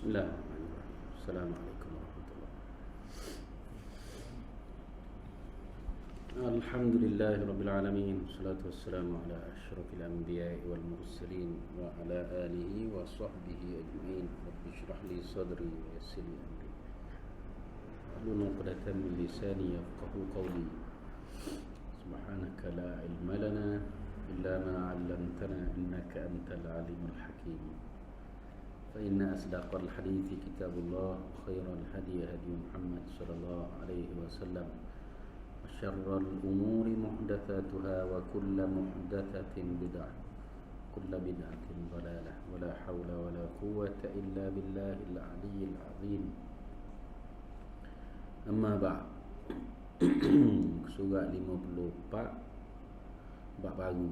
Bismillahirrahmanirrahim. Assalamualaikum warahmatullahi wabarakatuh. Alhamdulillahirabbil alamin. Wassalatu wassalamu ala asyrafil anbiya'i wal mursalin wa ala alihi wa sahbihi ajma'in. Rabbi shrah li sadri wa yassir li amri. Wahlul 'uqdatam min lisani yafqahu qawli. Subhanaka la ilma lana illa ma 'allamtana innaka antal alimul hakim. فإن أصدق الحديث كتاب الله وخير الهدي هدي محمد صلى الله عليه وسلم وشر الأمور محدثاتها وكل محدثة بدعة كل بدعة ضلالة ولا حول ولا قوة إلا بالله العلي العظيم. أما بعد. Surah 54 bab baru,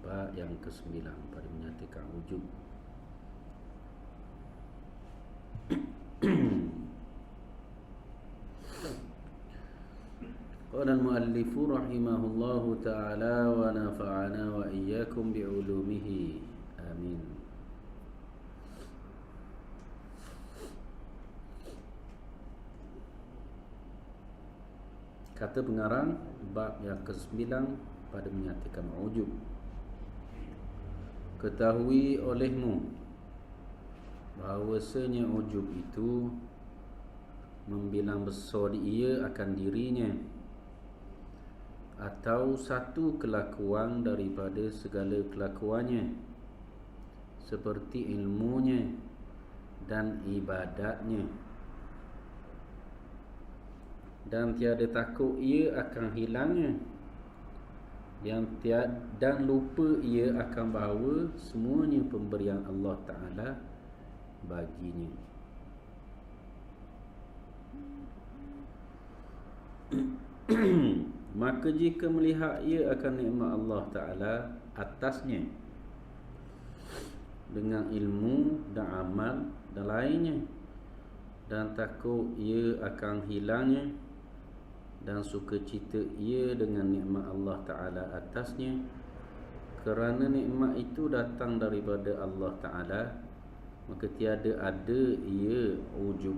bab yang ke-9 pada menyatakan wujud. Qala al-muallif rahimahullahu ta'ala wa nafa'ana wa iyyakum bi'ulumihi. Amin. Kata pengarang bab yang ke-9 pada menyatakan wujud. Ketahui olehmu bahawasanya ujub itu membilang besar ia akan dirinya atau satu kelakuan daripada segala kelakuannya, seperti ilmunya dan ibadatnya, dan tiada takut ia akan hilangnya, dan lupa ia akan bahawa semuanya pemberian Allah Ta'ala baginya. Maka jika melihat ia akan nikmat Allah Ta'ala atasnya dengan ilmu dan amal dan lainnya, dan takut ia akan hilangnya, dan sukacita ia dengan nikmat Allah Ta'ala atasnya, kerana nikmat itu datang daripada Allah Ta'ala, maka tiada ada ia ujub.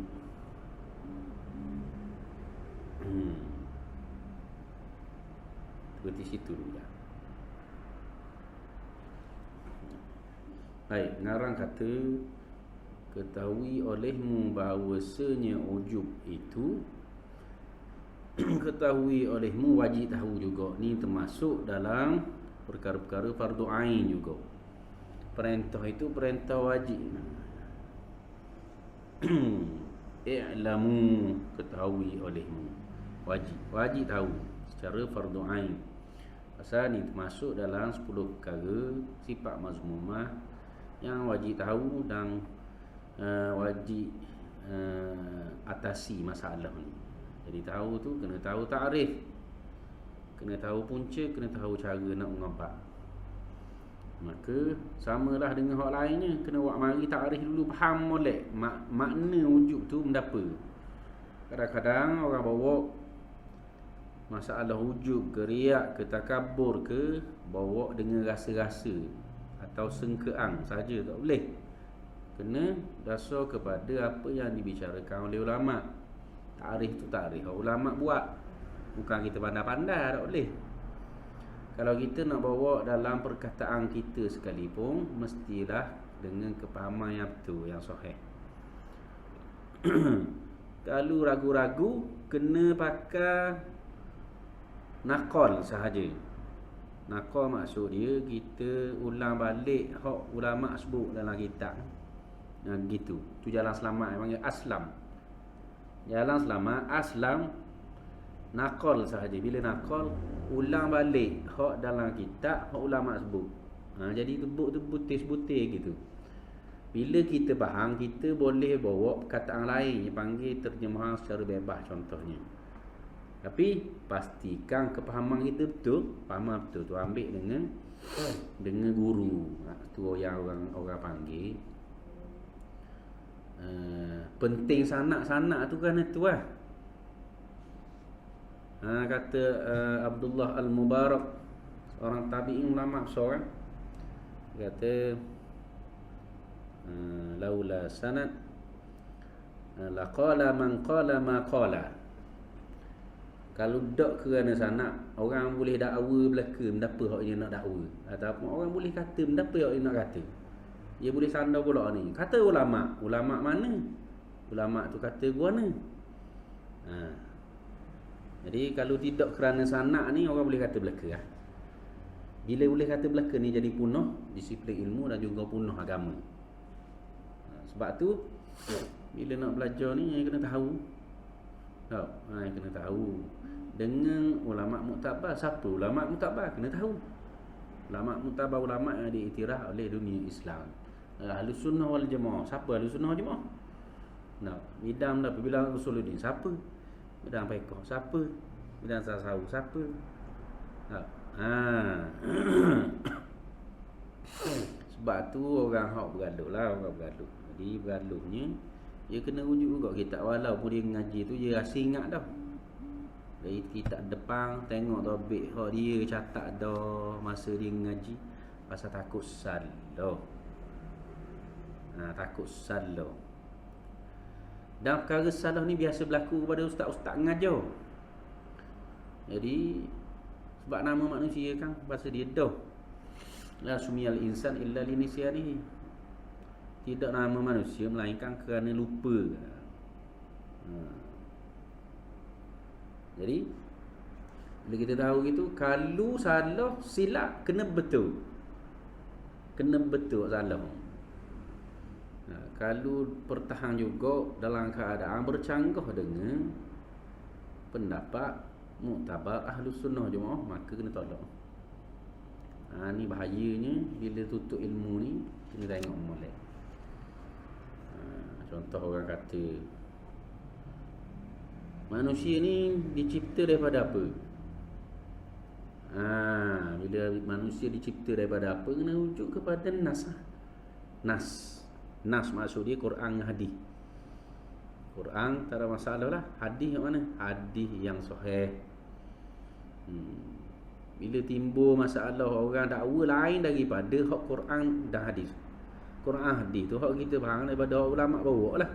Seperti situ dulu ya. Baik, ngarang kata ketahui olehmu bahawasanya ujub itu ketahui olehmu, wajib tahu juga. Ni termasuk dalam perkara-perkara fardu ain juga. Perintah itu perintah wajib. I'lamu, ketahui olehmu, wajib tahu secara fardu ain. Pasal ni termasuk dalam 10 perkara sifat mazmumah yang wajib tahu dan wajib atasi masalah ni. Jadi tahu tu kena tahu ta'rif, kena tahu punca, kena tahu cara nak mengapa. Maka samalah dengan hak lainnya, kena buat mari takrif dulu, faham molek makna wujud tu mendapa. Kadang-kadang orang bawa masalah wujud ke riak ke takabur ke, bawa dengan rasa-rasa atau sengkeang saja, tak boleh. Kena dasar kepada apa yang dibicarakan oleh ulama. Takrif tu takrif ulama buat, bukan kita pandai-pandai, tak boleh. Kalau kita nak bawa dalam perkataan kita sekalipun, mestilah dengan kepahaman yang betul, yang sahih. Kalau ragu-ragu, kena pakai nakal sahaja. Nakal maksud dia, kita ulang balik hak ulama sebut dalam kitab. Gitu. Tu jalan selamat, yang panggil aslam. Jalan selamat, aslam, nakal sahaja. Bila nakal, ulang balik hak dalam kitab, hak ulama sebut. Jadi tebuk tu butir-butir gitu. Bila kita faham, kita boleh bawa perkataan lain yang panggil terjemahan secara bebas contohnya. Tapi pastikan kepahaman kita betul, fahaman betul tu ambil dengan guru. Tu yang orang panggil penting sanak-sanak tu kan itu lah. Kata Abdullah Al-Mubarak, seorang tabi'in ulama besar, kata laula sanad Laqala man qala ma qala. Kalau dak kerana sanak, orang boleh dakwa belaka mendapa hak dia nak dakwa, ataupun orang boleh kata mendapa hak dia nak kata. Dia boleh sandar pula ni. Kata ulama, ulama mana? Ulama tu kata gua mana? Jadi kalau tidak kerana sanak ni, orang boleh kata belaka lah. Bila boleh kata belaka ni jadi punah disiplin ilmu dan juga punah agama. Sebab tu bila nak belajar ni yang kena tahu. Tahu? Yang kena tahu. Dengan ulama muktabar, siapa ulama muktabar kena tahu. Ulama muktabar, ulama yang diiktiraf oleh dunia Islam. Ahlus sunnah wal jamaah. Siapa ahlus sunnah wal jamaah? Nah, bidang dah bilang Usuluddin siapa? Bidang fiqh siapa? Bidang tasawuf siapa? Sebab tu orang hak bergaduh lah, orang bergaduh. Jadi bergaduhnya dia kena rujuk juga kitab, walaupun dia ngaji tu dia rasa ingat dah. Dari kitab depan tengok topik hak dia catat dah masa dia ngaji, pasal takut salah. Takut salah. Dan perkara salah ni biasa berlaku kepada ustaz-ustaz ngajar. Jadi sebab nama manusia kan bahasa dia dah. La sumiyal insan illa linisyani. Tidak nama manusia melainkan kerana lupa. Jadi bila kita tahu gitu, kalau salah silap kena betul. Kena betul salah. Kalau pertahan juga dalam keadaan bercanggah dengan pendapat muktabar Ahlus Sunnah Jemaah, maka kena tolak. Ni bahayanya bila tutup ilmu ni, kena tengok molek. Contoh orang kata manusia ni dicipta daripada apa? Bila manusia dicipta daripada apa, kena rujuk kepada nas. Nas maksud dia Quran dan hadis. Quran tak ada masalah lah. Hadis yang mana? Hadis yang sahih. Bila timbul masalah orang dakwa lain daripada hak Quran dan hadis. Quran hadis tu hak kita faham daripada ulama bawa lah.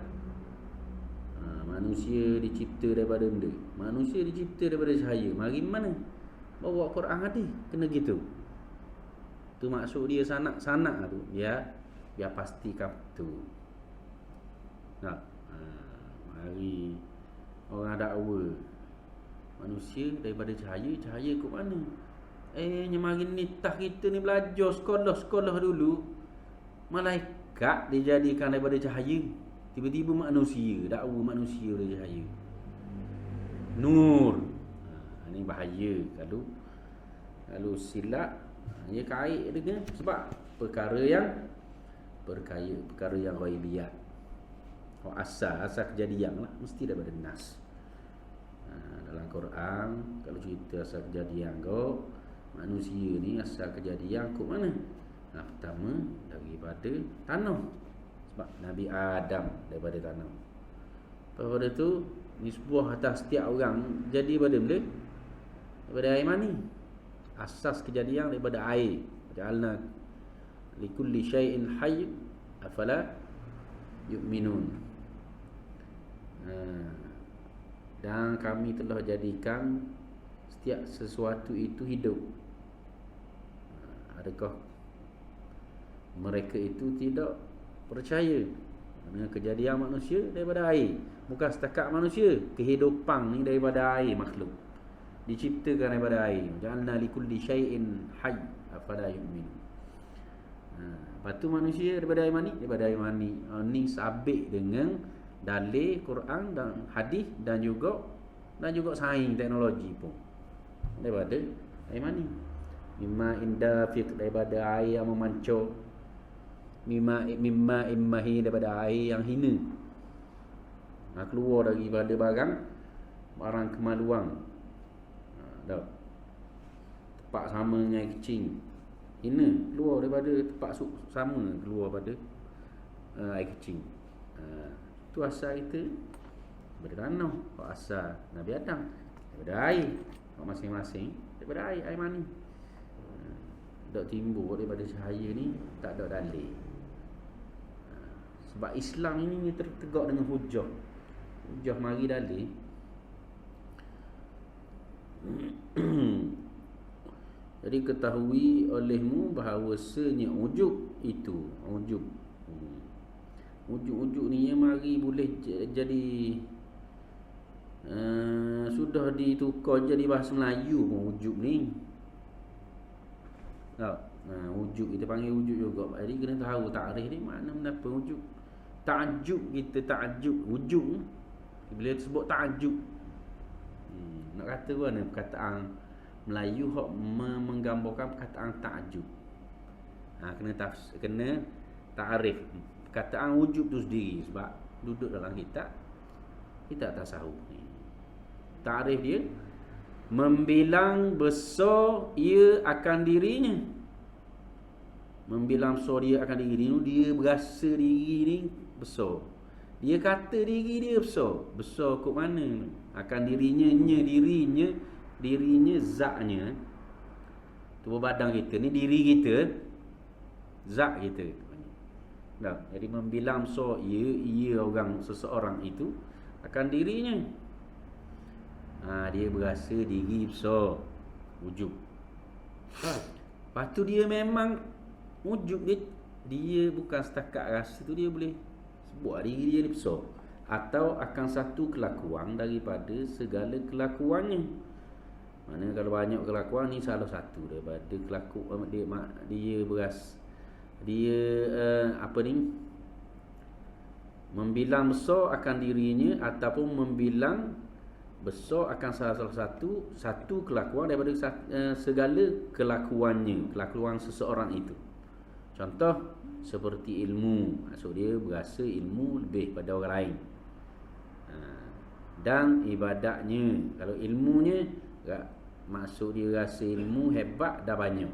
Manusia dicipta daripada benda. Manusia dicipta daripada cahaya. Mari mana? Bawa Quran hadis. Kena gitu. Tu maksud dia sanak tu. Biar pastikan tu. Mari orang dakwa manusia daripada cahaya. Cahaya ke mana? Mari ni tah kita ni belajar sekolah dulu. Malaikat dijadikan daripada cahaya. Tiba-tiba manusia, dakwa manusia dari cahaya. Nur. Ini bahaya kalau silap. Dia kait dengan sebab perkara yang ghaibiyat. Asal kejadian lah mesti daripada nas. Dalam Quran kalau cerita asal kejadian manusia ni asal kejadian ke mana? Pertama daripada tanah. Sebab Nabi Adam daripada tanah. Daripada tu nisbah atas setiap orang jadi daripada air mani. Asas kejadian daripada air. Ja'alna likulli syai'in hayy afala yu'minun. Dan kami telah jadikan setiap sesuatu itu hidup. Adakah mereka itu tidak percaya dengan kejadian manusia daripada air? Bukan setakat manusia, kehidupan ni daripada air makhluk. Diciptakan daripada air. Ja'alna likulli syai'in hayy afala yu'minun. Lepas tu manusia daripada air mani. Ni sabit dengan dalil Quran dan hadis dan juga sains teknologi pun. Daripada air mani. Mimma indafiq daripada air yang memancur. Mimma immahi daripada air yang hina. Keluar daripada barang kemaluan. Tepak sama dengan air kecing. Hina keluar daripada tempat sama, keluar pada air kecing. Tu asal kita daripada tanah. Asal Nabi Adam daripada air. Masing-masing daripada air mani. Tak timbul daripada cahaya ni tak ada dalil. Sebab Islam ini tegak dengan hujah. Hujah mari dalil. Jadi ketahui olehmu bahawasanya ujub itu ujub. Ujub-ujub ni yang mari boleh jadi sudah ditukar jadi bahasa Melayu pun ujub ni. Tak? Ujub kita panggil ujub juga. Jadi kena tahu takrif ni mana apa ujub. Ta'ajub kita ta'ajub ujub. Bila sebut ta'ajub. Nak kata mana perkataan Melayu hok menggambarkan perkataan ta'ajub. Kena ta'arif perkataan wujud tu sendiri sebab duduk dalam kitab tasawuf ni. Ta'arif dia membilang besar ia akan dirinya. Membilang besar dia akan diri ni, dia berasa diri ni besar. Dia kata diri dia besar. Besar kot mana? Akan dirinya zatnya. Tu badan kita ni diri kita, zat kita. Nah, jadi membilang besar ia orang seseorang itu akan dirinya. Dia berasa diri besar. Wujud. Lepas tu dia memang wujud dia bukan setakat rasa tu, dia boleh sebut diri dia ni besar. Atau akan satu kelakuan daripada segala kelakuannya. Mana kalau banyak kelakuan ni salah satu daripada kelakuan dia beras. Dia membilang besar akan dirinya ataupun membilang besar akan salah satu kelakuan daripada segala kelakuannya, kelakuan seseorang itu. Contoh seperti ilmu, maksud dia berasa ilmu lebih pada orang lain. Dan ibadatnya, kalau ilmunya maksud dia rasa ilmu hebat dah banyak.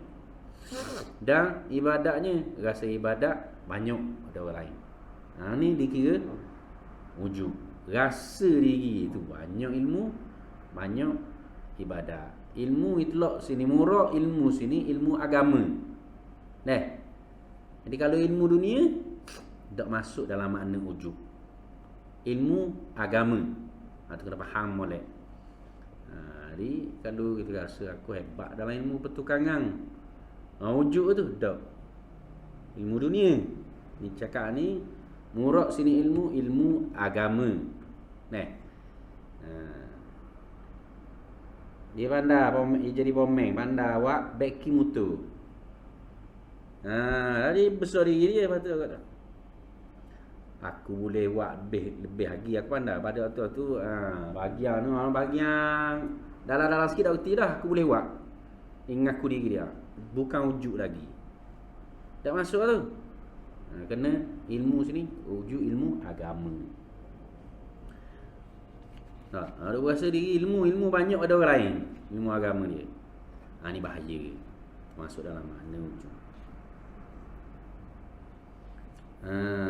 Dan ibadatnya rasa ibadat banyak pada orang lain. Ni dikira wujud. Rasa diri itu banyak ilmu, banyak ibadat. Ilmu itlaq sini murah, ilmu sini ilmu agama. Jadi kalau ilmu dunia tak masuk dalam makna wujud. Ilmu agama. Itu kena faham molek. Jadi kalau kita rasa aku hebat dalam ilmu pertukangan, wujud tu tak. Ilmu dunia. Ni cakap ni murak sini ilmu agama. Dia pandai jadi pomeng, pandai awak beki motor. Jadi besar diri dia patut kata. Aku boleh buat lebih lagi aku pandai pada waktu tu bahagian dalam sikit dah reti dah aku boleh buat. Ingat aku diri dia. Bukan wujud lagi. Tak masuk tu. Kena ilmu sini wujud ilmu agama. Ada berasa diri ilmu banyak ada orang lain. Ilmu agama dia. Ni bahaya. Masuk dalam makna wujud.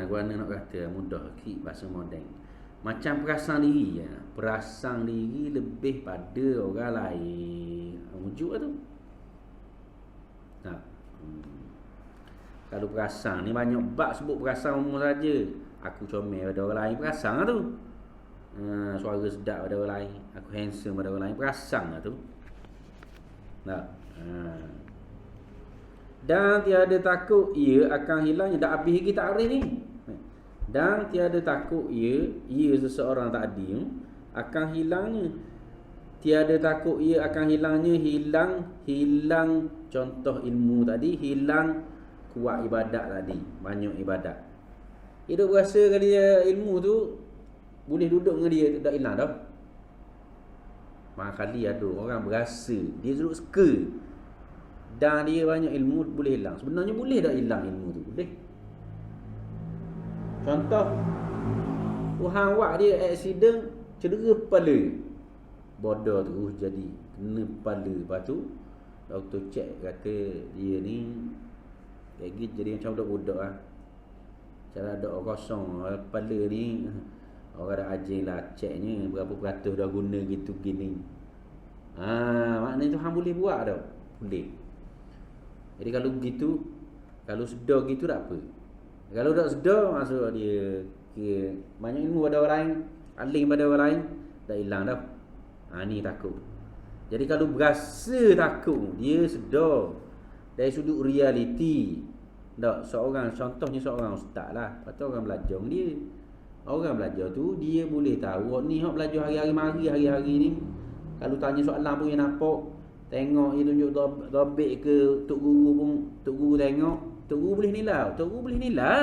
Gua nak kata mudah sikit bahasa moden. Macam perasan diri ya. Perasan diri lebih pada orang lain. Wujud tu. Kalau perasan ni banyak bab sebut perasan umum saja. Aku comel pada orang lain, perasan lah tu. Suara sedap pada orang lain, aku handsome pada orang lain, perasan lah tu. Dan tiada takut ia akan hilangnya. Dah habis lagi takrif ni. Dan tiada takut ia seseorang tadi akan hilangnya. Tiada takut ia akan hilangnya. Hilang contoh ilmu tadi, hilang kuat ibadat tadi, banyak ibadat. Dia berasa kalau dia ilmu tu boleh duduk dengan dia tak hilang dah. Kali ada orang berasa dia duduk suka dan dia banyak ilmu boleh hilang. Sebenarnya boleh tak hilang ilmu tu? Boleh. Contoh Tuhan buat dia accident, cedera kepala. Bodoh tu jadi kena kepala. Lepas tu doktor check kata dia ni lagi jadi macam budak-budak lah. Cara dok kosong kepala ni. Orang dah ajar lah checknya berapa peratus dah guna gitu gini. Maknanya Tuhan boleh buat tau. Boleh. Jadi kalau begitu, kalau sedar gitu tak apa. Kalau tak sedar, maksud dia banyak ilmu ada orang lain aling pada orang lain, dah hilang dah. Ni takut. Jadi kalau berasa takut, dia sedar dari sudut realiti. Tak, contohnya seorang ustaz lah, patut orang belajar dengan dia. Orang belajar tu dia boleh tahu ni hok belajar hari-hari ni. Kalau tanya soalan pun dia nampak, tengok dia tunjuk dobek ke tok guru pun, tok guru tengok, tok guru boleh nilai.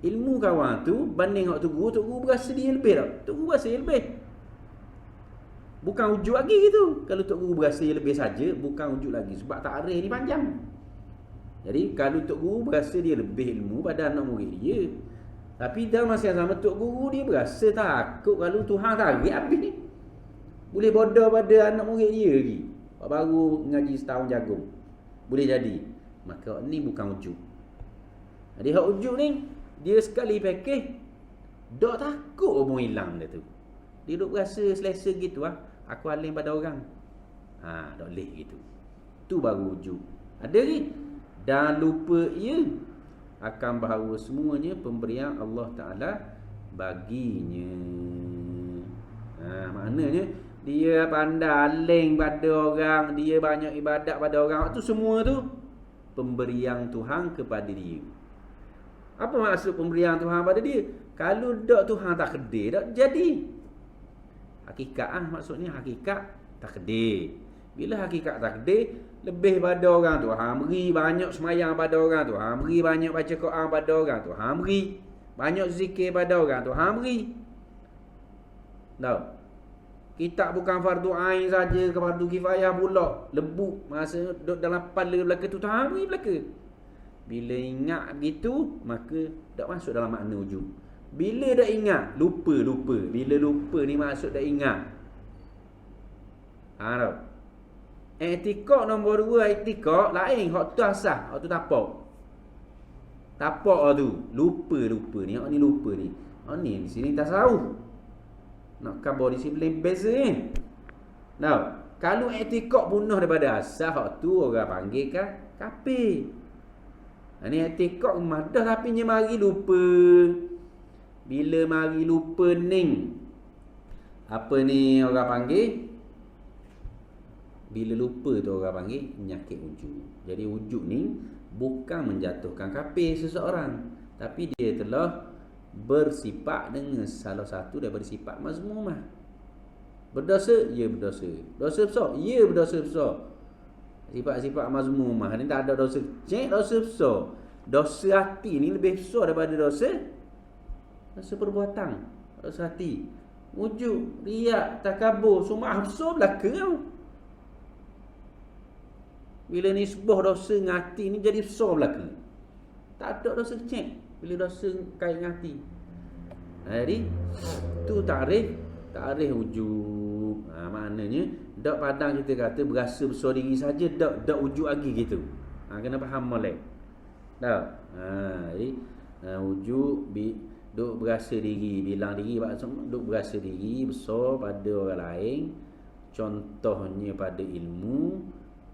Ilmu kawan tu banding hok tok guru berasa dia lebih tak? Tok guru berasa dia lebih. Bukan ujuk lagi gitu. Kalau tok guru berasa dia lebih saja, bukan ujuk lagi sebab takrif ni panjang. Jadi kalau tok guru berasa dia lebih ilmu pada anak murid dia, tapi dalam masa yang sama tok guru dia berasa takut kalau Tuhan tarik habis ni. Boleh bodoh pada anak murid dia lagi. Baru ngaji setahun jagung. Boleh jadi. Maka ni bukan ujuk. Jadi hak ujuk ni dia sekali pakai dok takut pun hilang dia tu. Dia duk berasa selesa gitu ah. Aku alim pada orang. Dok leh gitu. Tu baru ujuk. Ada ni dan lupa ia akan bahawa semuanya pemberian Allah Ta'ala baginya. Maknanya dia pandai aling pada orang, dia banyak ibadat pada orang, tu semua tu pemberian Tuhan kepada dia. Apa maksud pemberian Tuhan pada dia? Kalau dak Tuhan tak kedai, dak jadi. Hakikat maksudnya hakikat tak kedai. Bila hakikat tak kedai, lebih pada orang tu, beri banyak semayang pada orang tu, beri banyak baca Quran pada orang tu, beri banyak zikir pada orang tu, beri. Tahu? Kita bukan fardu ain saja, ke fardu kifayah pula. Lebuk masa duduk dalam pala belaka tu, beri belaka. Bila ingat begitu, maka tak masuk dalam makna ujub. Bila dah ingat, lupa. Bila lupa ni masuk dah ingat. Tahu? I'tikad nombor 2, i'tikad lain, hak tu asah, hak tu tapak. Tapak tu lupa ni, hak ni lupa ni. Hak ni di sini tasawuf. Nak khabar di sini lain beza ni. Tahu? Kalau i'tikad punah daripada asah, hak tu orang panggil kan kafir. Ni i'tikad madah tapi nya mari lupa. Bila mari lupa ni, apa ni orang panggil? Bila lupa tu orang panggil penyakit ujub. Jadi ujub ni bukan menjatuhkan kafir seseorang, tapi dia telah bersifat dengan salah satu daripada sifat mazmumah. Berdosa, ya berdosa. Dosa besar, ya berdosa besar. Sifat-sifat mazmumah ni tak ada dosa kecil, dosa besar. Dosa hati ni lebih besar daripada dosa perbuatan. Dosa hati, ujub, riak, takabur, sum'ah besar belaka tau. Bila nisbah dosa dengan hati ni jadi besar belaka. Tak ada dosa kecil bila dosa kait dengan hati. Jadi tu takrif ujub. Maknanya dak padang kita kata berasa besar diri saja, dak ujub lagi gitu. Kena faham molek. Tahu? Jadi ujub duk berasa diri, bilang diri maksud duk berasa diri besar pada orang lain. Contohnya pada ilmu,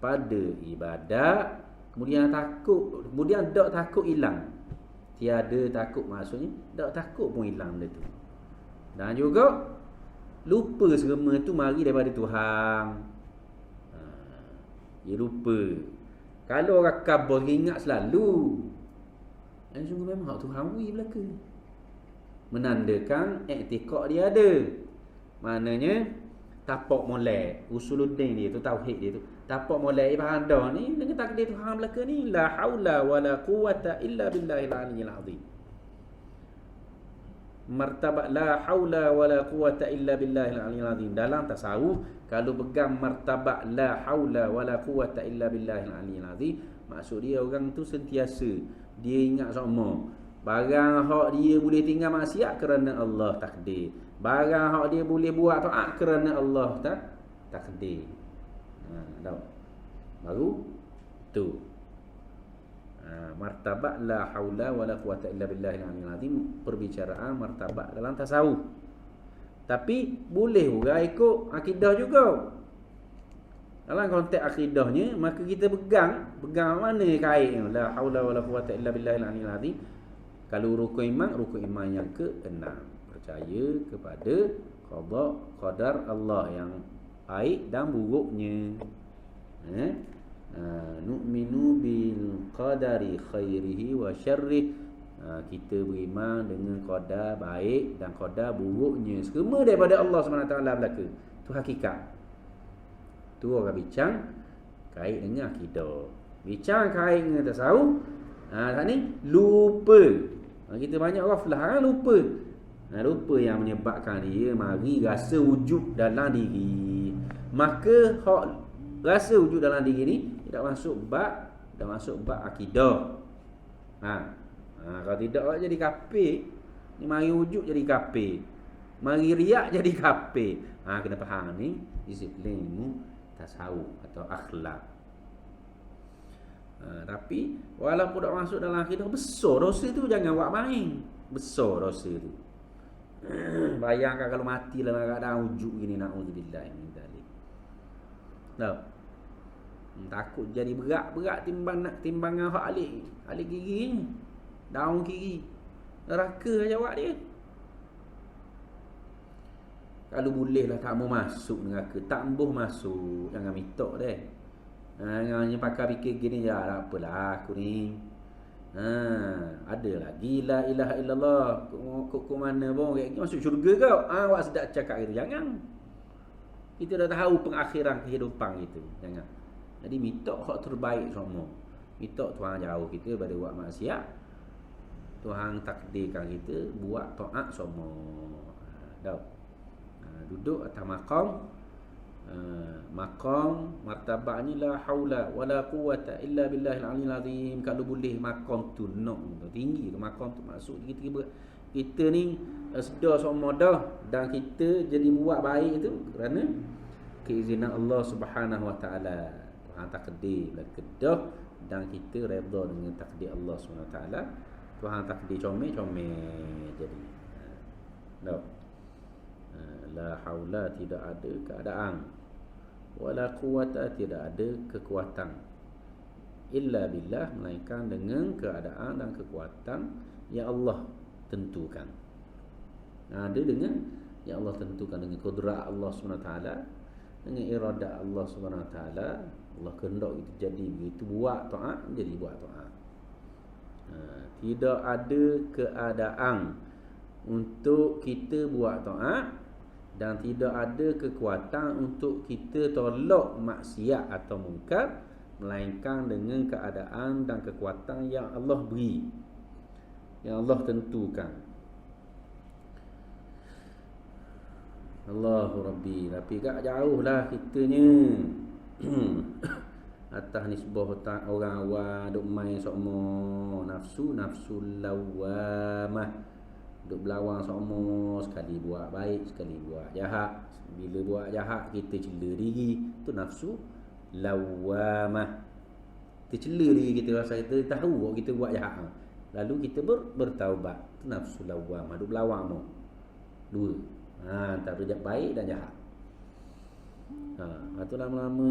pada ibadat, kemudian dak takut hilang. Tiada takut maksudnya dak takut pun hilang benda tu. Dan juga lupa semua tu mari daripada Tuhan. Dia lupa. Kalau orang kabur ingat selalu, dan sungguh memang hak Tuhan beri belaka. Menandakan i'tikad dia ada. Maknanya tapak molek, usuluddin dia tu, tauhid dia tu. Tapak molek faham dah ni dengan takdir Tuhan belaka ni, la haula wala quwata illa billahil aliyyil azim. Martabat la haula wala quwata illa billahil aliyyil azim dalam tasawuf, kalau pegang martabat la haula wala quwata illa billahil aliyyil azim, maksud dia orang tu sentiasa dia ingat sama. Barang hak dia boleh tinggal maksiat kerana Allah takdir. Barang hak dia boleh buat taat kerana Allah takdir. Tahu? Baru tu. Martabat la haula wala quwata illa billahil aliyyil azim, perbicaraan martabat dalam tasawuf. Tapi boleh orang ikut akidah juga. Dalam konteks akidahnya, maka kita pegang mana kait la haula wala quwata illa billahil aliyyil azim. Kalau rukun iman yang ke-6 percaya kepada qada qadar Allah yang baik dan buruknya. Nu'minu bil qadari khairihi wa syarrih. Kita beriman dengan qadar baik dan qadar buruknya, semua daripada Allah SWT belaka. Tu hakikat. Tu orang bincang kait dengan akidah. Bincang kait dengan tasawuf, saat ni lupa. Kita banyak ghaflah, lupa. Lupa yang menyebabkan dia mari rasa wujud dalam diri. Maka hak rasa wujud dalam diri ni tidak masuk bab akidah. Kalau tidak awak jadi kafir. Ni mari wujud jadi kafir. Mari riak jadi kafir. Kena faham ni disiplin ilmu tasawuf atau akhlak. Tapi walaupun tak masuk dalam akidah, besar dosa tu, jangan buat main. Besar dosa tu. Bayangkan kalau mati dalam keadaan wujud gini, na'udzubillah min dzalik. Takut jadi berat timbangan hak alik gigi ni. Daun kiri. Neraka aja awak dia. Kalau bolehlah tak mau masuk neraka, tak embuh masuk, jangan mitok deh. Hanya pakai fikir gini je, tak apalah aku ni. Ada lagi la ilaha illallah. Kok mana pun masuk syurga kau. Awak sedap cakap itu. Jangan. Kita dah tahu pengakhiran kehidupan kita. Jangan. Jadi mitok hak terbaik semua. Mitok Tuhan jauh kita daripada buat maksiat. Tuhan takdirkan kita buat taat semua. Duduk atas maqam martabahnya la haula wala quwata illa billahil aliyil azim. Kalau boleh maqam tu tinggi tu, maqam tu maksud kita ni sedar semua dah, dan kita jadi buat baik itu kerana keizinan Allah Subhanahu wa taala. Tuhan takdir berkedah dan kita redha dengan takdir Allah Subhanahu wa taala. Tuhan takdir comel jadi. La haula tidak ada keadaan, wala quwata tidak ada kekuatan, illa billah melainkan dengan keadaan dan kekuatan yang Allah tentukan. Ada dengan yang Allah tentukan, dengan kudrat Allah SWT, dengan iradat Allah SWT. Allah kehendak itu jadi begitu, buat taat jadi buat taat. Tidak ada keadaan untuk kita buat taat, dan tidak ada kekuatan untuk kita tolak maksiat atau mungkar, melainkan dengan keadaan dan kekuatan yang Allah beri, yang Allah tentukan. Allahu Rabbi. Tapi tak jauh lah kitanya atas nisbah orang awam duk main sokmo nafsu lawamah. Duk berlawan semua, sekali buat baik, sekali buat jahat. Bila buat jahat kita cela diri, tu nafsu lawamah. Kita cela diri kita, rasa kita tahu kita buat jahat, lalu kita bertaubat. Tu nafsu lawamah, duk berlawan mau. Dua. Antara baik dan jahat. Tu lama-lama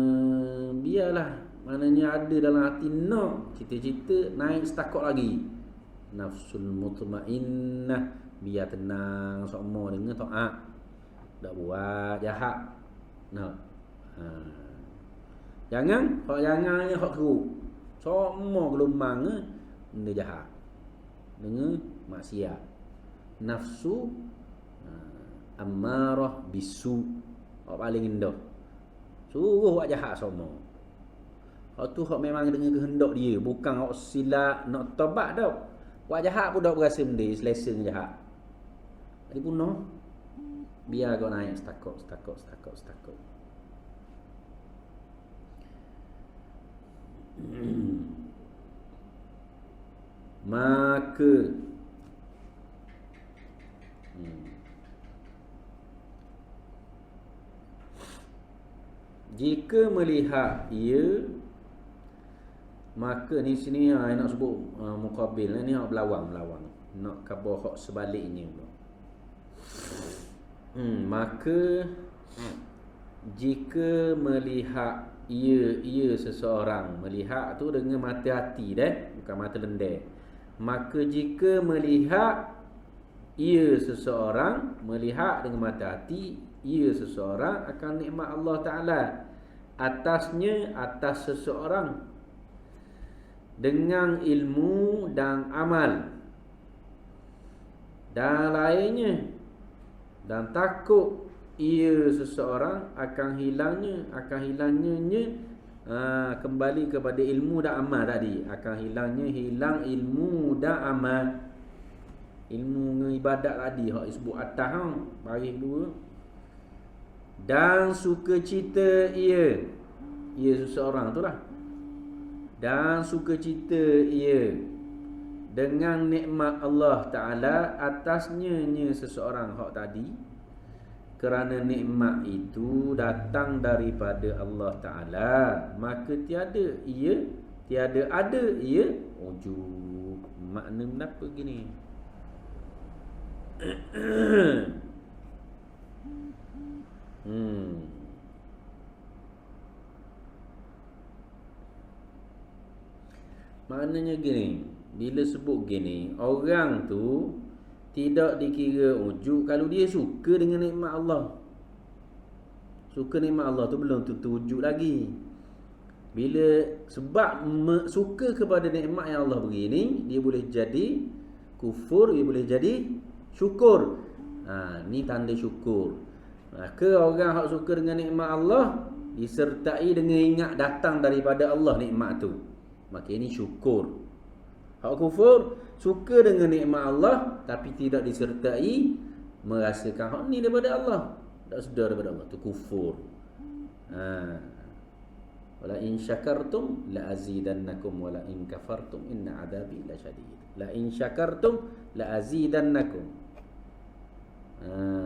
biarlah, maknanya ada dalam hati nak cita-cita naik setakat lagi. Nafsul mutmainnah, biar tenang semua dengan taat, tak buat jahat. Jangan ni hak keruk. Semua gelombang benda jahat dengan maksiat. Nafsu ammarah bisu, hak paling indah. Suruh buat jahat semua. Hak tu hak memang dengan kehendak dia, bukan hak silap nak tobat dah. Buat jahat pun dah berasa benda selesa dengan jahat. Jadi punah. Biar kau naik setakat. Maka jika melihat ia, maka ni sini nak sebut muqabil ni nak berlawan, nak khabar hak sebaliknya pula. Maka jika melihat ia seseorang, melihat tu dengan mata hati bukan mata lendek. Maka jika melihat ia seseorang melihat dengan mata hati, ia seseorang akan nikmat Allah Ta'ala atasnya, atas seseorang dengan ilmu dan amal dan lainnya, dan takut ia seseorang akan hilangnya kembali kepada ilmu dan amal tadi, akan hilang ilmu dan amal. Ilmu ibadat tadi hak disebut atas baris dua. Dan sukacita ia seseorang tu lah, dan sukacita ia dengan nikmat Allah Ta'ala atasnya seseorang hak tadi, kerana nikmat itu datang daripada Allah Ta'ala, maka tiada ada ia ujub. Makna kenapa gini? Maknanya gini, bila sebut gini, orang tu tidak dikira ujub kalau dia suka dengan nikmat Allah. Suka nikmat Allah tu belum tentu ujub lagi. Bila sebab suka kepada nikmat yang Allah beri ni, dia boleh jadi kufur, dia boleh jadi syukur. Ni tanda syukur. Maka orang yang suka dengan nikmat Allah disertai dengan ingat datang daripada Allah nikmat tu, maka ini syukur. Hak kufur suka dengan nikmat Allah tapi tidak disertai merasakan hak ni daripada Allah, tak sedar daripada Allah, tu kufur. Wala in syakartum la azidannakum wala in kafartum inna adabi lasyadid. La in syakartum la azidannakum.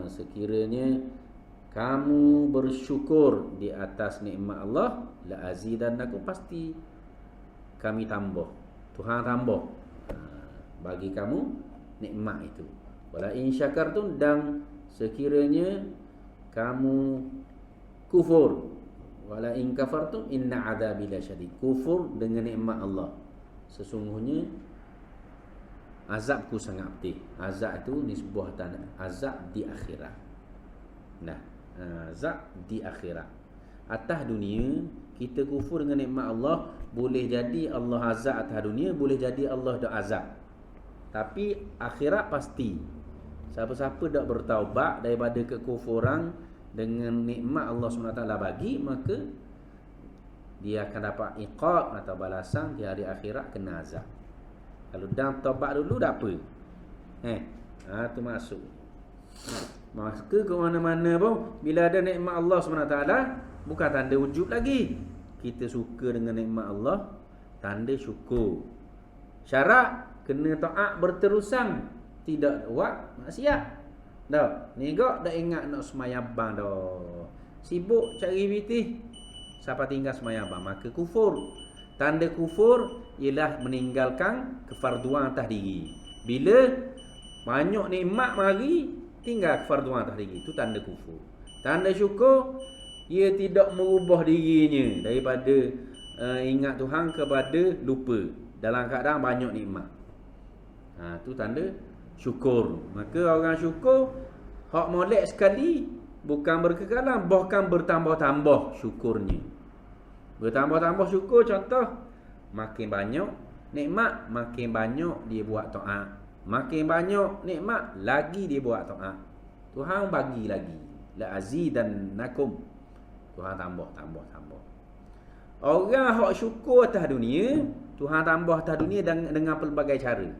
Sekiranya kamu bersyukur di atas nikmat Allah, la azidannakum, pasti kami tambah, Tuhan tambah bagi kamu nikmat itu. Wala in syakartum, dan sekiranya kamu kufur, wala in kafartum inna adzabi lasyadid. Kufur dengan nikmat Allah, sesungguhnya azabku sangat pedih. Azab itu nisbah tanah, azab di akhirat. Azab di akhirat. Atas dunia kita kufur dengan nikmat Allah, boleh jadi Allah azab atas dunia, boleh jadi Allah dak azab. Tapi akhirat pasti, siapa-siapa dak bertaubat daripada kekufuran dengan nikmat Allah SWT bagi, maka dia akan dapat iqab atau balasan di hari akhirat, kena azab. Kalau dah taubat dulu dak apa. Tu masuk. Maka ke mana-mana pun bila ada nikmat Allah SWT, bukan tanda ujub lagi. Kita suka dengan nikmat Allah, tanda syukur. Syarat kena taat berterusan, tidak buat maksiat. Dah, ni gak dah ingat nak sembahyang bang dah. Sibuk cari bitih, siapa tinggal sembahyang bang, maka kufur. Tanda kufur ialah meninggalkan kefarduan atas diri. Bila banyak nikmat mari, tinggal kefarduan atas diri, itu tanda kufur. Tanda syukur, ia tidak merubah dirinya daripada ingat Tuhan kepada lupa dalam keadaan banyak nikmat. Itu tanda syukur. Maka orang syukur, hak molek sekali, bukan berkekalan, bahkan bertambah-tambah syukurnya. Bertambah-tambah syukur, contoh, makin banyak nikmat, makin banyak dia buat taat. Makin banyak nikmat, lagi dia buat taat. Tuhan bagi lagi, la azidannakum. Tuhan tambah. Orang hak syukur atas dunia, Tuhan tambah atas dunia dengan pelbagai cara.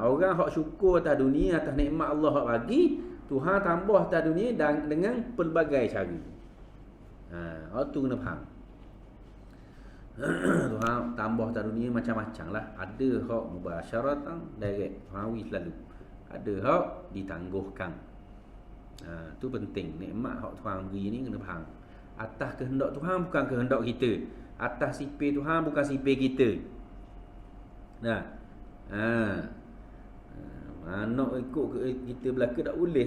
Orang hak syukur atas dunia, atas nikmat Allah hak bagi, Tuhan tambah atas dunia dengan pelbagai cara. Tu kena faham. Tuhan tambah atas dunia macam-macam lah. Ada hak mubasyaratan, direct, Tuhan selalu. Ada hak ditangguhkan. Tu penting. Nikmat hak Tuhan beri ni kena faham. Atas kehendak Tuhan, bukan kehendak kita. Atas sipir Tuhan, bukan sipir kita. Anak ikut kita belaka tak boleh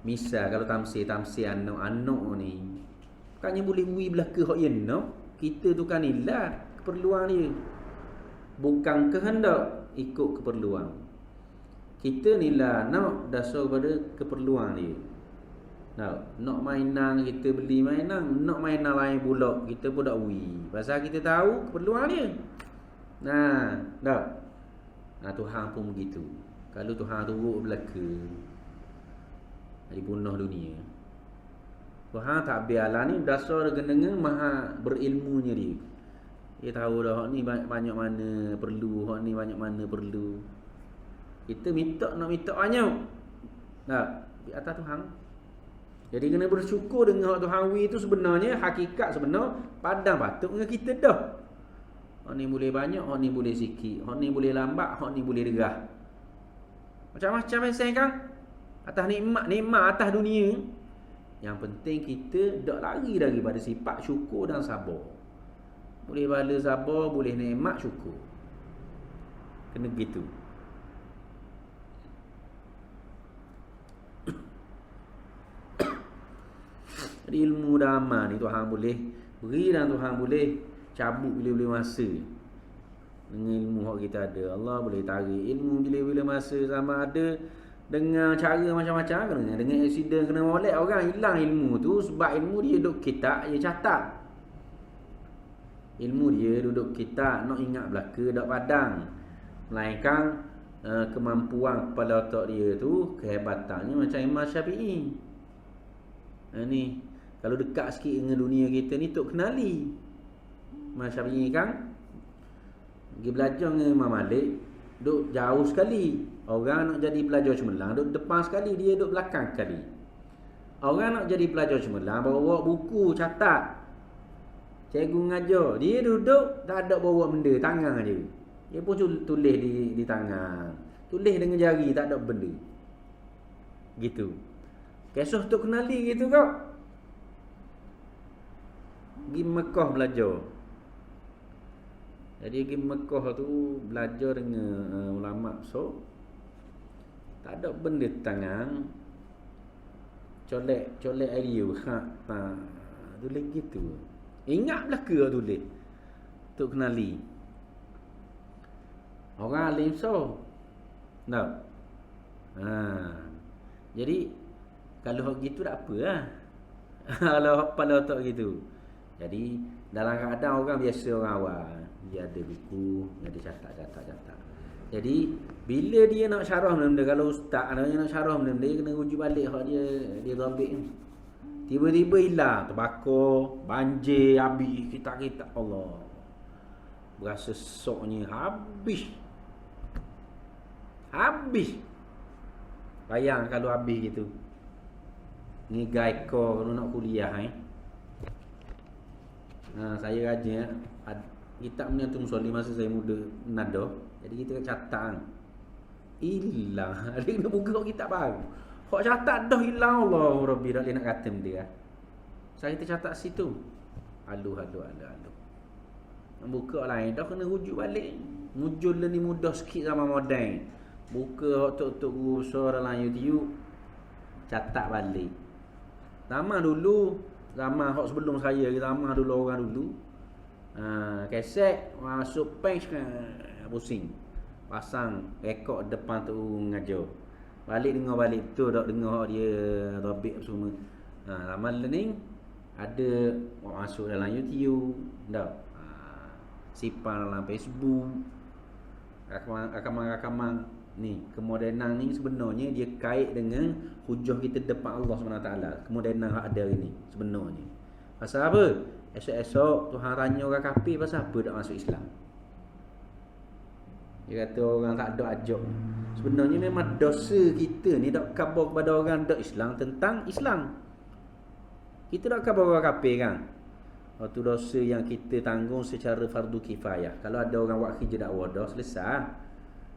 Misal kalau tamsir anak ni, bukannya boleh beri belaka hak yang nak. Kita tu kan ilah keperluan dia, bukan kehendak, ikut keperluan. Kita ni lah nak dasar pada keperluan dia. Nak mainan kita beli mainan, nak mainan lain pula kita pun tak beri. Pasal kita tahu keperluan dia. Tak. Tuhan pun begitu. Kalau Tuhan turut belaka, jadi bunuh dunia. Tuhan tak biarlah ni dasar gendengan maha berilmunya dia. Dia tahu dah hak ni banyak mana perlu, hak ni banyak mana perlu. Kita nak minta banyak. Di atas Tuhan. Jadi kena bersyukur dengan hak Tuhan wi tu sebenarnya hakikat sebenar padang patut dengan kita dah. Hak ni boleh banyak, hak ni boleh sikit, hak ni boleh lambat, hak ni boleh derah. Macam-macam mesej kan? Atas nikmat atas dunia. Yang penting kita tak lari daripada sifat syukur dan sabar. Boleh bala sabar, boleh nikmat syukur. Kena begitu. Jadi ilmu dan amal ni Tuhan boleh beri dan Tuhan boleh cabut bila-bila masa. Dengan ilmu yang kita ada, Allah boleh tarik ilmu bila-bila masa, sama ada dengan cara macam-macam. Dengan accident kena molek orang hilang ilmu tu sebab ilmu dia duduk kitab, dia catat. Ilmu dia duduk kitab, nak ingat belaka dak padang. Melainkan kemampuan kepala otak dia tu, kehebatannya macam Imam Syafi'i. Ni kalau dekat sikit dengan dunia kita ni tok kenali. Imam Syafi'i kan pergi belajar dengan Imam Malik, duk jauh sekali. Orang nak jadi pelajar cemerlang duk depan sekali, dia duk belakang sekali. Orang nak jadi pelajar cemerlang bawa buku catat, cikgu ngajar, dia duduk tak ada bawa benda, tangan je. Dia pun tulis di tangan, tulis dengan jari, tak ada benda. Gitu. Kisah tu kenali gitu kau. Pergi Mekah belajar. Jadi pergi Mekah tu belajar dengan ulama besar. Tak ada benda tangan. Colek air tulis gitu. Ingat belaka tulis. Tu kenali. Orang alim so. Jadi kalau gitu tak apa lah. Kalau kepala otak gitu. Jadi dalam keadaan orang biasa, orang awal, dia ada buku, dia ada catat. Jadi bila dia nak syarah benda, kalau ustaz dia nak syarah benda, dia kena rujuk balik hak dia rabik ni. Tiba-tiba hilang, terbakar, banjir, habis kitab-kitab Allah. Berasa soknya habis. Bayang kalau habis gitu. Ni gaiko kalau nak kuliah saya rajin kitab ni tu musolli masa saya muda nada. Jadi kita catat hilang. Ada kena buka kitab baru. Hak catat dah hilang, Allah Rabbi dak nak kata dia. Saya tercatat situ. Aduh. Nak buka lain dah kena rujuk balik. Mujul ni mudah sikit sama moden. Buka tok-tok guru besar dalam YouTube. Catat balik. Zaman hak sebelum saya, zaman dulu orang dulu. Kaset masuk page pusing. Pasang rekod depan tu ngajar. Balik dengar balik tu dak dengar dia Rabiq semua. Zaman learning ada masuk dalam YouTube, dak. Simpan dalam Facebook. Rakaman ni kemodenan ni sebenarnya dia kait dengan hujah kita depan Allah SWT. Kemodenan hak ada ini sebenarnya. Pasal apa? Esok-esok Tuhan tanya orang kafir pasal apa tak masuk Islam. Dia kata orang tak ada ajak. Sebenarnya memang dosa kita ni tak khabar kepada orang tak Islam tentang Islam. Kita tak khabar orang kafir kan. Itu dosa yang kita tanggung secara fardu kifayah. Kalau ada orang buat kerja dakwah dah selesai.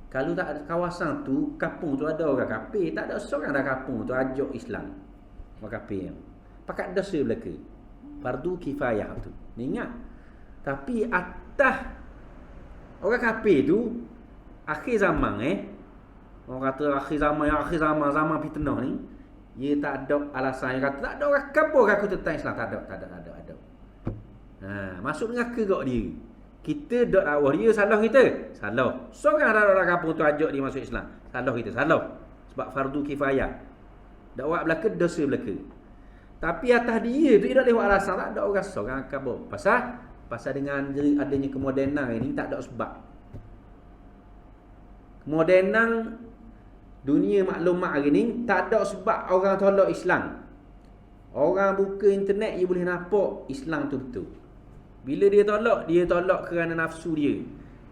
Kalau tak ada kawasan tu, kampung tu ada orang kafir, tak ada seorang dah kampung tu ajak Islam. Orang kafir. Pakat dosa belaka. Fardu kifayah tu. Ingat. Tapi atas orang kafir tu akhir zaman orang kata akhir zaman zaman fitnah ni, dia tak ada alasan, dia kata tak ada orang kafir aku tentang Islam, tak ada. Masuk neraka kat dia. Kita dok dakwah dia, salah kita. Salah. Seorang orang kampung tu ajak dia masuk Islam. Salah kita, salah. Sebab fardu kifayah. Dakwah belaka, dosa belaka. Tapi atas dia tu dia tak boleh buat alasan, tak ada orang seorang akan bawa. Pasal dengan adanya kemodenan ini tak ada sebab. Kemodenan dunia maklumat hari ni tak ada sebab orang tolak Islam. Orang buka internet dia boleh nampak Islam tu betul. Bila dia tolak kerana nafsu dia.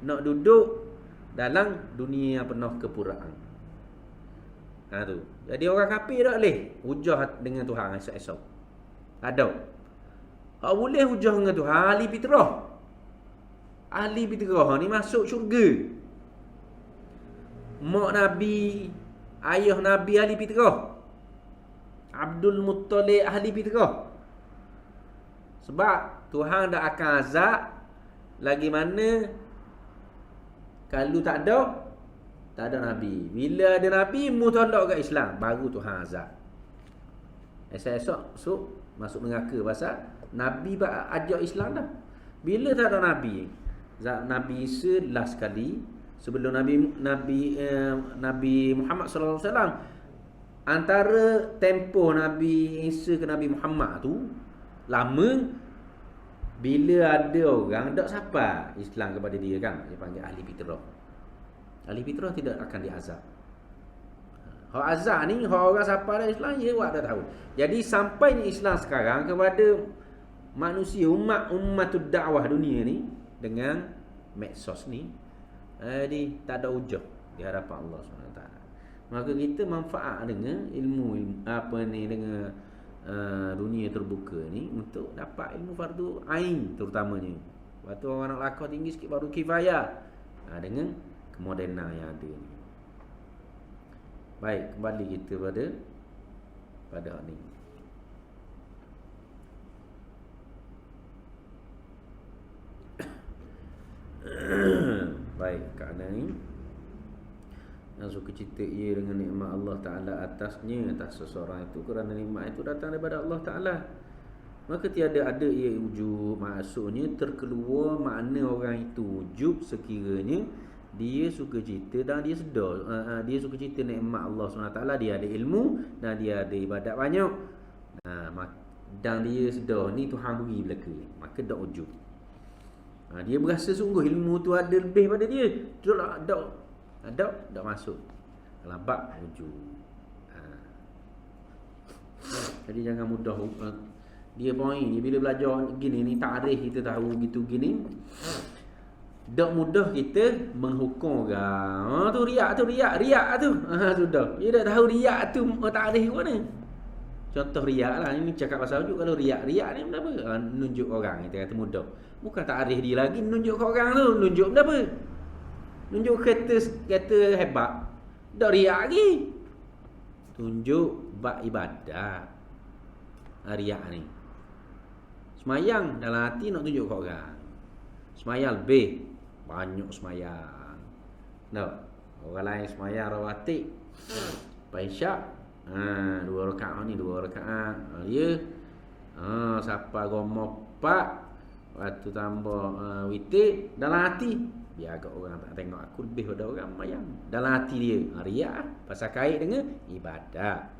Nak duduk dalam dunia yang penuh kepuraan. Tu. Jadi orang kafir tak boleh hujah dengan Tuhan esok-esok. Ada. Tak boleh hujah dengan Tuhan. Ahli fitrah ni masuk syurga. Mak Nabi, ayah Nabi ahli fitrah. Abdul Muttalib ahli fitrah. Sebab Tuhan dah akan azab lagi mana kalau tak ada Nabi. Bila ada Nabi, mu tolak kat Islam, baru Tuhan azab. Esok masuk neraka pasal Nabi ajak Islam dah. Bila tak ada Nabi, Nabi Isa last sekali sebelum Nabi Muhammad sallallahu alaihi wasallam, antara tempoh Nabi Isa ke Nabi Muhammad tu lama. Bila ada orang tak siapa Islam kepada dia kan, dia panggil ahli fitrah. Ahli fitrah tidak akan diazab. Hak azab ni hak orang siapa dah Islam dia buat tak tahu. Jadi sampai ni Islam sekarang kepada manusia ummatud dakwah dunia ni dengan medsos ni, jadi tak ada hujah di hadapan Allah SWT. Maka kita manfaat dengan ilmu apa ni, dengan dunia terbuka ni untuk dapat ilmu fardu ain terutamanya. Lepas tu orang nak lakar tinggi sikit fardu kifayah dengan kemodenan yang ada ni. Baik, kembali kita pada hak ni. Baik, kerana ni yang suka cerita ia dengan nikmat Allah Ta'ala atasnya, atas seseorang itu, kerana nikmat itu datang daripada Allah Ta'ala, maka tiada ada ia wujud. Maksudnya terkeluar makna orang itu wujud sekiranya dia suka cerita dan dia sedar, dia suka cerita nikmat Allah SWT, dia ada ilmu dan dia ada ibadat banyak, dan dia sedar ni Tuhan beri belaka, maka tak wujud. Dia berasa sungguh ilmu tu ada lebih pada dia, tak masuk dalam bab wujud. Jadi jangan mudah dia poin ni bila belajar gini ni, takrif kita tahu gitu gini, tak mudah kita menghukum orang. Tu riak tu. Sudah. Dia dah tahu riak tu takrif mana. Contoh riak lah, ini cakap pasal wujud. Kalau riak ni apa? Nunjuk orang, kita kata mudah. Bukan takrif dia lagi, nunjuk ke orang tu. Nunjuk apa? Nunjuk kata hebat. Tak riak lagi. Tunjuk bab ibadat. Riak ni. Semayang dalam hati nak tunjuk ke orang. Semayang lebih banyak semayang. Tak. Orang lain semayang rawatib. Paisyak. 2 rakaat ni 2 rakaat. Ya. Siapa gomo 4. Waktu tambah witir dalam hati. Biar agak orang tak tengok aku lebih pada orang semayang. Dalam hati dia. Riak pasal kait dengan ibadat.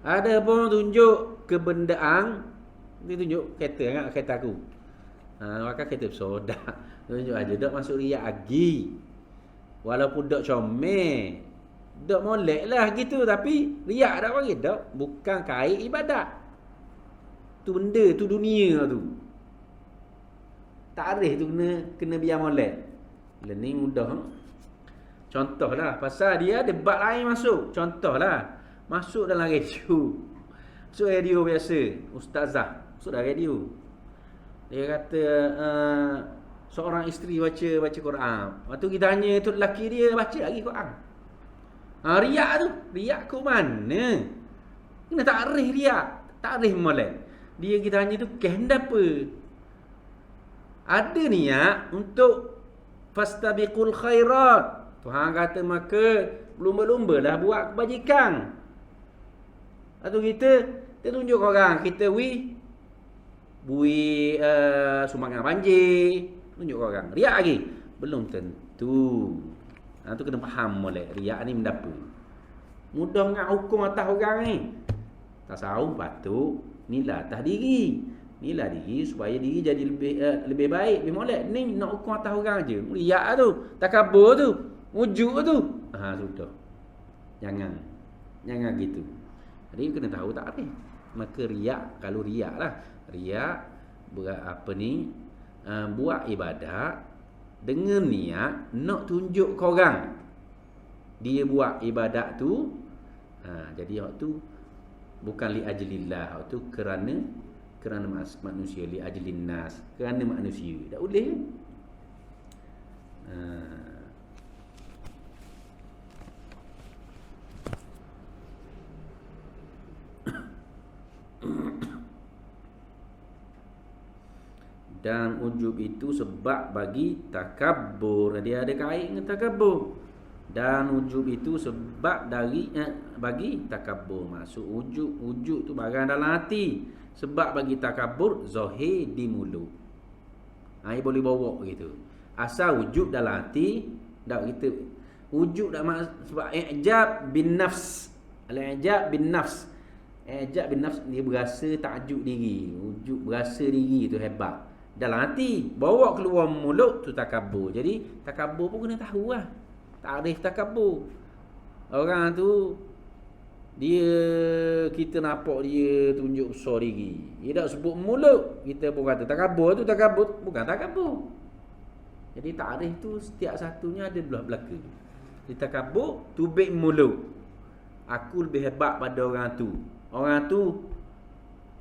Ada pun tunjuk kebendaan. Dia tunjuk kereta aku. Maka kereta bersodak. Tunjuk aja tak masuk riak lagi. Walaupun tak comel, tak molek lah gitu, tapi riak tak panggil tak. Bukan kait ibadat. Tu benda, tu dunia tu. Takrif tu kena biar molek. Learning mudah. Contohlah pasal dia ada bab lain masuk. Contohlah masuk dalam radio. Masuk radio biasa, ustazah masuk dalam radio. Dia kata seorang isteri baca Quran. Waktu kita tanya tu lelaki dia baca lagi Quran. Riak tu, riak ke mana? Kena takrif riak, takrif molek. Dia kita tanya tu kehendak apa? Ada niat untuk fastabiqul khairat. Tuhan kata maka lumba-lumbalah buat kebajikan. Atau kita tunjuk orang, kita bui sumbangan banjir, Tunjuk orang. Riak lagi. Belum tentu. Tu kena faham molek. Riak ni mendapa. Mudah nak hukum atas orang ni. Tasawuf patut nilai atas diri. Nilai diri supaya diri jadi lebih baik, lebih molek. Ni nak hukum atas orang je. Riak tu, takabur tu, ujuk tu. Sudah. Jangan gitu. Jadi kena tahu tak apa. Maka riak, kalau riak lah. Riak buat ibadat dengan niat nak tunjuk ke orang. Dia buat ibadat tu jadi hak tu bukan li ajlillah, hak tu kerana manusia, li ajlin nas, kerana manusia. Tak boleh. Dan ujub itu sebab bagi takabbur. Dia ada kait dengan takabbur. Dan ujub itu sebab bagi takabbur. Maksud ujub tu barang dalam hati. Sebab bagi takabbur zahir di mulut. Ini boleh bawa gitu. Asal ujub dalam hati, dak kita ujub dak sebab i'jab bin nafs. Al-i'jab bin nafs. I'jab bin nafs, dia berasa takjub diri. Ujub berasa diri tu hebat. Dalam hati, bawa keluar mulut tu takabbur. Jadi takabbur pun kena tahu lah. Takrif takabbur. Orang tu kita nampak dia tunjuk besar diri. Dia tak sebut mulut, kita pun kata takabbur tu takabbur, bukan takabbur. Jadi takrif tu setiap satunya ada belah belaka. Di takabbur tubik mulut. Aku lebih hebat pada orang tu. Orang tu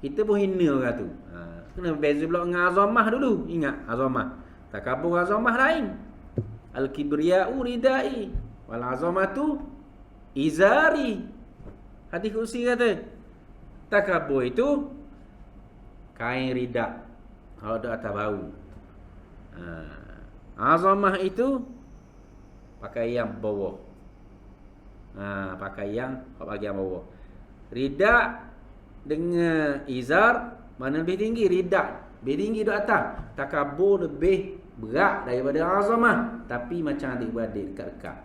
kita pun hina orang tu. Kena beza pula dengan azamah dulu. Ingat azamah. Takabur azamah lain. Al-kibriya'u ridai. Wal azamatu izari. Hadis kursi kata. Takabur itu kain ridak. Ada atas bau. Azamah itu pakaian bawah. Pakaian bahagian bawah. Ridak dengan izar, mana lebih tinggi? Ridak lebih tinggi di atas. Takabur lebih berat daripada azamah, tapi macam adik-beradik dekat-dekat.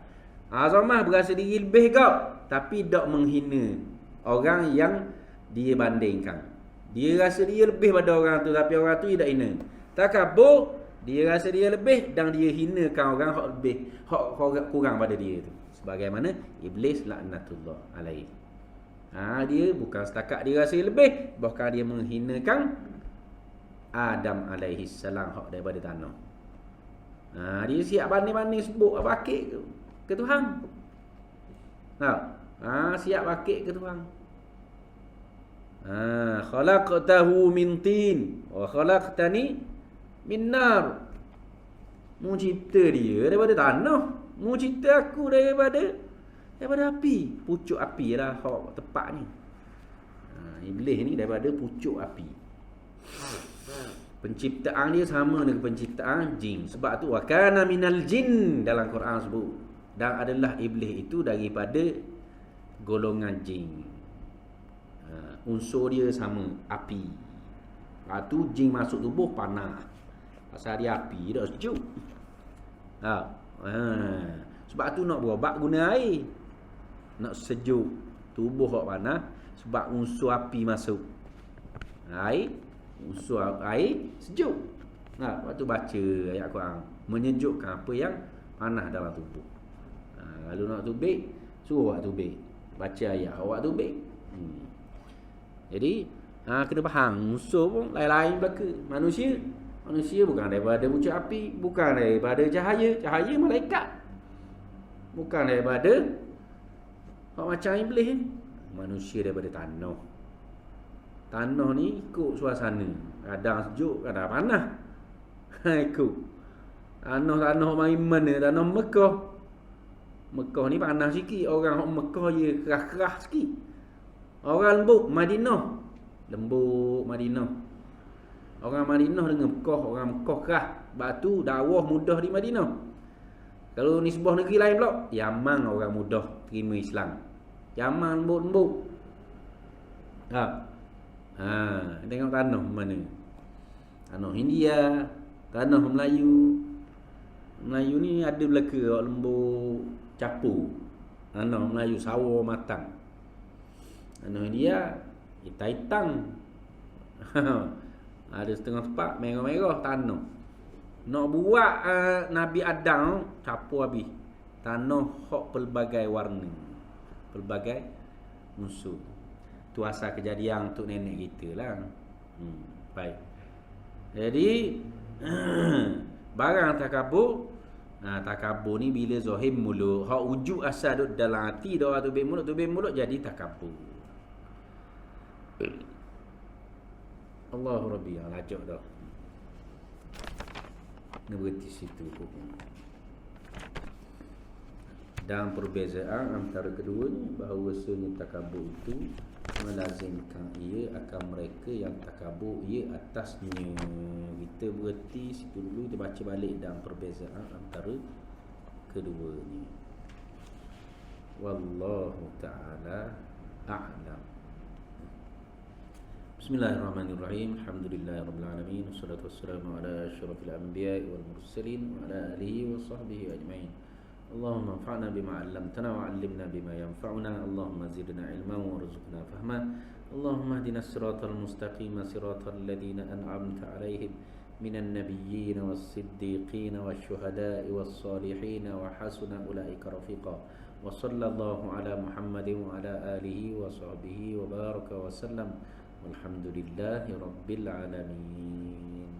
Azamah berasa diri lebih kau, tapi tak menghina orang yang dia bandingkan. Dia rasa dia lebih pada orang tu, tapi orang tu dia tak hina. Takabur, dia rasa dia lebih dan dia hinakan orang hak lebih, hak kurang pada dia tu. Sebagaimana iblis laknatullah alaihi. Dia bukan setakat dia rasa lebih, bahkan dia menghinakan Adam alaihi salam hak daripada tanah. Dia siap banding-banding sebut bakit ke Tuhan. Siap bakit ke Tuhan. Khalaqtahu min tin wa khalaqtani min nar. Mu cipta dia daripada tanah, mu cipta aku daripada api. Pucuk api lah hak tepat ni. Iblis ni daripada pucuk api. Penciptaan dia sama dengan penciptaan jin. Sebab tu wakana minal jin dalam Quran sebut. Dan adalah iblis itu daripada golongan jin. Unsur dia sama, api. Lepas tu jin masuk tubuh panas. Pasal dia api, dia tak sejuk. Sebab tu nak berobat guna air. Nak sejuk tubuh hak panas sebab unsur api masuk. Unsur air sejuk. Waktu baca ayat Quran menyejukkan apa yang panas dalam tubuh. Kalau nak tubik, suruh awak tubik. Baca ayat awak tubik. Jadi kena faham unsur pun lain-lain belaka. Manusia bukan daripada pucuk api, bukan daripada cahaya malaikat. Bukan daripada macam iblis ni. Manusia daripada tanah. Tanah ni ikut suasana. Kadang sejuk, kadang panas. Ikut. Tanah main mana? Tanah Mekah. Mekah ni panas sikit. Orang Mekah je keras-keras sikit. Orang lembut Madinah. Lembut Madinah. Orang Madinah dengan Mekah. Orang Mekah keras. Sebab tu dakwah mudah di Madinah. Kalau nisbah negeri lain pula, Yaman orang mudah terima Islam. Yaman lembut-lembut. Tengok tanah mana. Tanah India, Tanah Melayu. Melayu ni ada belaka orang lembur capu. Tanah Melayu sawo matang. Tanah dia hitam. Ada setengah sepak merah-merah tanah. Nak buat Nabi Adam capu habis. Tanah hok pelbagai warna. Pelbagai musuh. Tu asal kejadian untuk nenek kita lah. Baik. Jadi barang takabur. Takabur ni bila zahir mulut, hak wujud asal duduk dalam hati dah tubik mulut jadi takabur. Allahu Rabbi, lajak dah. Ni berhenti situ pun. Dan perbezaan antara keduanya bahawasanya takabur itu melazimkan ia akan mereka yang takabur ia atasnya. Kita berhenti situ dulu, kita baca balik dan perbezaan antara keduanya. Wallahu ta'ala a'lam. Bismillahirrahmanirrahim. Alhamdulillahirabbil alamin. Wassalatu wassalamu ala asyrafil anbiya'i wal mursalin wa ala alihi wa sahbihi ajma'in. Allahumma anfa'na bima 'allamtana wa 'allimna bima yanfa'una. Allahumma zidna 'ilman warzuqna fahma. Allahumma ihdinas siratal mustaqim, siratal ladzina an'amta 'alaihim minan nabiyyin was-siddiqin wasyuhada'i was-salihin wa hasuna ulaika rafiqa. Wa sallallahu ala Muhammadin wa ala alihi wa sahbihi wa baraka wa sallam. Walhamdulillahi rabbil alamin.